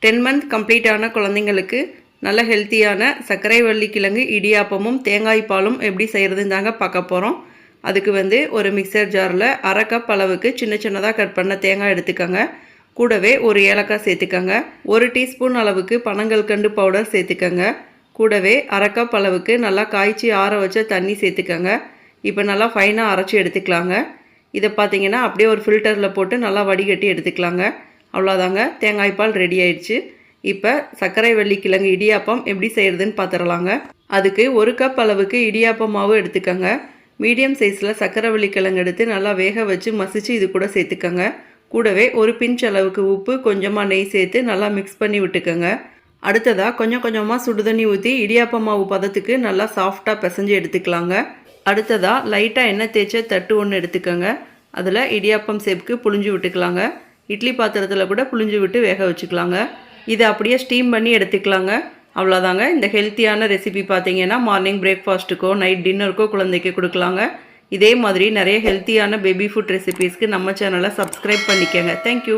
10 month complete ஆன குழந்தைங்களுக்கு நல்ல ஹெல்த்தியான சர்க்கரைவள்ளி கிழங்கு இடியாப்பமும் தேங்காய் பாலும் எப்படி செய்கிறதுன்னு தாங்க பார்க்க போகிறோம். அதுக்கு ஒரு மிக்சர் ஜாரில் 1/2 கப் அளவுக்கு சின்ன சின்னதாக கட் பண்ண தேங்காய் எடுத்துக்கோங்க. கூடவே ஒரு ஏலக்காய் சேர்த்துக்கோங்க. 1 டீஸ்பூன் அளவுக்கு பனங்கல்கண்டு பவுடர் சேர்த்துக்கோங்க. கூடவே 1/2 கப் அளவுக்கு நல்லா காய்ச்சி ஆற வச்ச தண்ணி சேர்த்துக்கோங்க. இப்போ நல்லா ஃபைனாக அரைச்சி எடுத்துக்கலாங்க. இதை பார்த்தீங்கன்னா அப்படியே ஒரு ஃபில்டரில் போட்டு நல்லா வடிகட்டி எடுத்துக்கலாங்க. அவ்வளோதாங்க, தேங்காய் பால் ரெடி ஆயிடுச்சு. இப்போ சர்க்கரைவள்ளி கிழங்கு இடியாப்பம் எப்படி செய்கிறதுன்னு பார்த்துடலாங்க. அதுக்கு 1 கப் அளவுக்கு இடியாப்பம் மாவு எடுத்துக்கோங்க. மீடியம் சைஸில் சர்க்கரைவள்ளி கிழங்கு எடுத்து நல்லா வேக வச்சு மசிச்சு இது கூட சேர்த்துக்கோங்க. கூடவே ஒரு பிஞ்ச் அளவுக்கு உப்பு, கொஞ்சமாக நெய் சேர்த்து நல்லா மிக்ஸ் பண்ணி விட்டுக்கோங்க. அடுத்ததாக கொஞ்சம் கொஞ்சமாக சுடுதண்ணி ஊற்றி இடியாப்பம் மாவு பதத்துக்கு நல்லா சாஃப்டாக பிசைஞ்சு எடுத்துக்கலாங்க. அடுத்ததாக லைட்டாக எண்ணெய் தேய்ச்ச தட்டு ஒன்று எடுத்துக்கோங்க. அதில் இடியாப்பம் சேப்புக்கு புழிஞ்சு விட்டுக்கலாங்க. இட்லி பாத்திரத்தில் கூட புழிஞ்சு விட்டு வேக வச்சுக்கலாங்க. இதை அப்படியே ஸ்டீம் பண்ணி எடுத்துக்கலாங்க. அவ்வளோதாங்க. இந்த ஹெல்த்தியான ரெசிபி பார்த்தீங்கன்னா மார்னிங் பிரேக்ஃபாஸ்ட்டுக்கோ நைட் டின்னருக்கோ குழந்தைக்கு கொடுக்கலாங்க. இதே மாதிரி நிறைய ஹெல்த்தியான பேபி ஃபுட் ரெசிபீஸ்க்கு நம்ம சேனலை சப்ஸ்கிரைப் பண்ணிக்கோங்க. தேங்க்யூ.